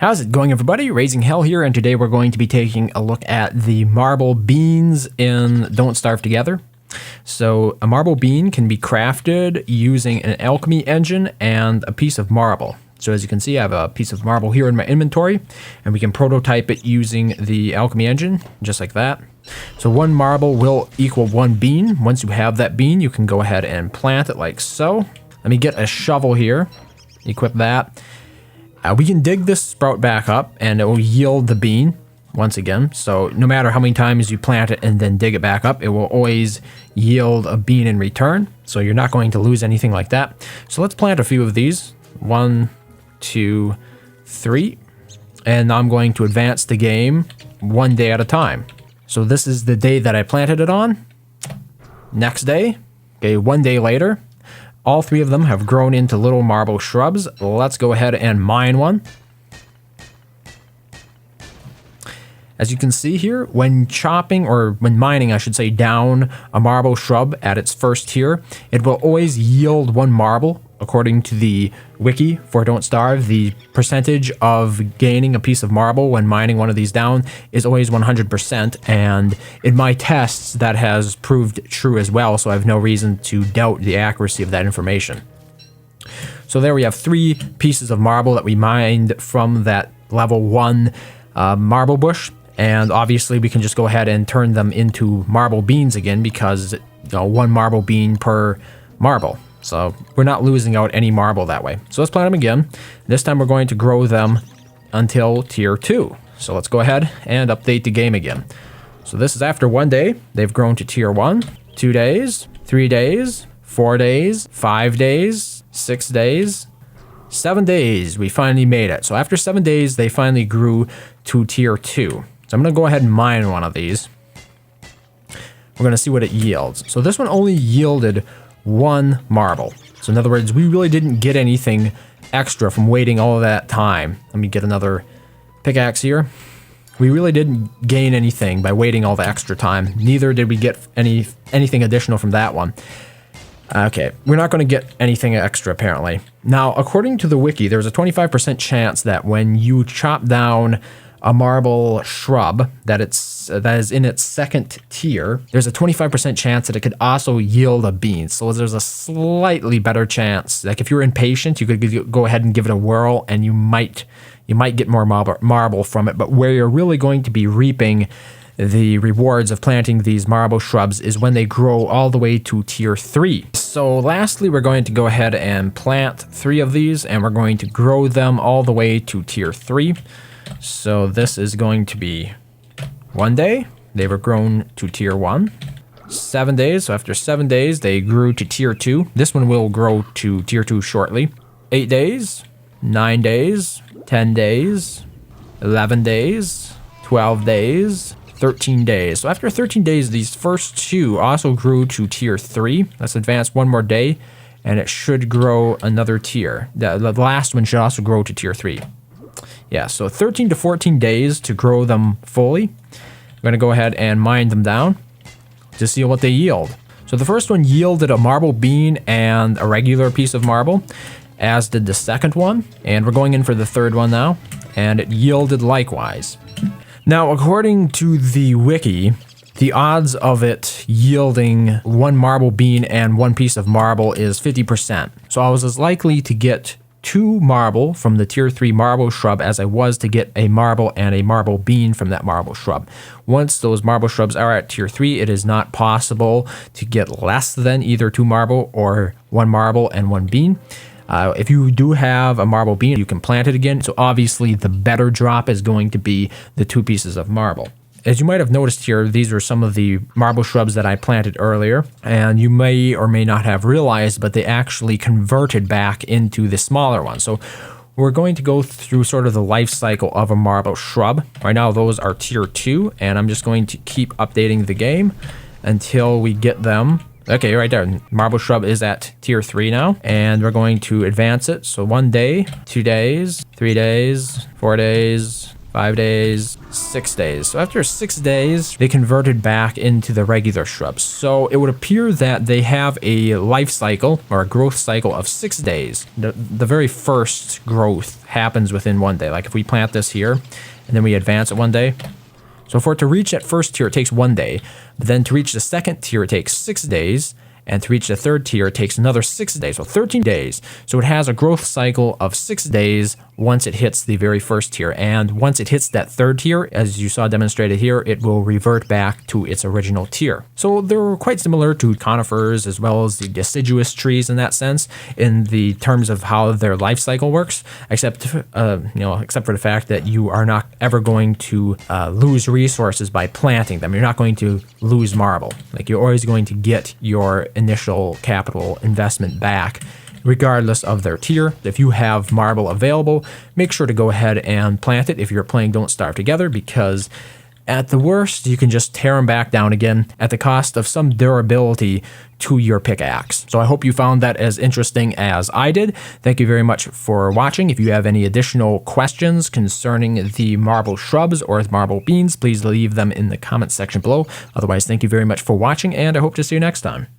How's it going, everybody? RazingHel here, and today we're going to be taking a look at the marble beans in Don't Starve Together. So a marble bean can be crafted using an alchemy engine and a piece of marble. So as you can see, I have a piece of marble here in my inventory, and we can prototype it using the alchemy engine, just like that. So one marble will equal one bean. Once you have that bean, you can go ahead and plant it like so. Let me get a shovel here, equip that. We can dig this sprout back up and it will yield the bean once again. So no matter how many times you plant it and then dig it back up, it will always yield a bean in return. So you're not going to lose anything like that. So let's plant a few of these. 1, 2, 3. And now I'm going to advance the game one day at a time. So this is the day that I planted it on. Next day, okay, one day later. All three of them have grown into little marble shrubs. Let's go ahead and mine one. As you can see here, when chopping, or when mining, I should say, down a marble shrub at its first tier, it will always yield one marble. According to the wiki for Don't Starve, the percentage of gaining a piece of marble when mining one of these down is always 100%, and in my tests that has proved true as well, so I have no reason to doubt the accuracy of that information. So there we have 3 pieces of marble that we mined from that level 1 marble bush, and obviously we can just go ahead and turn them into marble beans again because, you know, 1 marble bean per marble. So we're not losing out any marble that way. So let's plant them again. This time we're going to grow them until tier 2. So let's go ahead and update the game again. So this is after 1 day. They've grown to tier 1, 2 days, 3 days, 4 days, 5 days, 6 days, 7 days. We finally made it. So after 7 days, they finally grew to tier 2. So I'm going to go ahead and mine one of these. We're going to see what it yields. So this one only yielded 1 marble. So in other words, we really didn't get anything extra from waiting all of that time. Let me get another pickaxe here. We really didn't gain anything by waiting all the extra time. Neither did we get anything additional from that one. Okay, we're not going to get anything extra apparently. Now, according to the wiki, there's a 25% chance that when you chop down a marble shrub that is in its second tier, there's a 25% chance that it could also yield a bean. So there's a slightly better chance. Like if you're impatient, you could go ahead and give it a whirl, and you might get more marble from it. But where you're really going to be reaping the rewards of planting these marble shrubs is when they grow all the way to tier 3. So lastly, we're going to go ahead and plant 3 of these, and we're going to grow them all the way to tier 3. So this is going to be 1 day. They were grown to tier 1. 7 days. So after 7 days, they grew to tier 2. This one will grow to tier 2 shortly. 8 days. 9 days. 10 days. 11 days. 12 days. 13 days. So after 13 days, these first 2 also grew to tier 3. Let's advance 1 more day, and it should grow another tier. The last one should also grow to tier 3. Yeah, so 13 to 14 days to grow them fully. I'm going to go ahead and mine them down to see what they yield. So the first one yielded a marble bean and a regular piece of marble, as did the second one. And we're going in for the third one now, and it yielded likewise. Now, according to the wiki, the odds of it yielding 1 marble bean and 1 piece of marble is 50%. So I was as likely to get 2 marble from the tier 3 marble shrub as I was to get a marble and a marble bean from that marble shrub. Once those marble shrubs are at tier 3, it is not possible to get less than either 2 marble or 1 marble and 1 bean. If you do have a marble bean, you can plant it again. So obviously the better drop is going to be the 2 pieces of marble. As you might have noticed here, these are some of the marble shrubs that I planted earlier, and you may or may not have realized, but they actually converted back into the smaller one. So we're going to go through sort of the life cycle of a marble shrub. Right now, those are tier 2, and I'm just going to keep updating the game until we get them. Okay, right there, marble shrub is at tier 3 now, and we're going to advance it. So 1 day, 2 days, 3 days, 4 days, 5 days, 6 days. So after 6 days, they converted back into the regular shrubs. So it would appear that they have a life cycle or a growth cycle of 6 days. The very first growth happens within 1 day. Like if we plant this here and then we advance it 1 day. So for it to reach that first tier, it takes 1 day. But then to reach the second tier, it takes 6 days. And to reach the third tier, it takes another 6 days, so 13 days. So it has a growth cycle of 6 days once it hits the very first tier. And once it hits that third tier, as you saw demonstrated here, it will revert back to its original tier. So they're quite similar to conifers as well as the deciduous trees in that sense, in the terms of how their life cycle works, except for the fact that you are not ever going to lose resources by planting them. You're not going to lose marble. Like you're always going to get your initial capital investment back regardless of their tier. If you have marble available, make sure to go ahead and plant it if you're playing Don't Starve Together, because at the worst you can just tear them back down again at the cost of some durability to your pickaxe. So I hope you found that as interesting as I did. Thank you very much for watching. If you have any additional questions concerning the marble shrubs or the marble beans, please leave them in the comment section below. Otherwise, thank you very much for watching, and I hope to see you next time.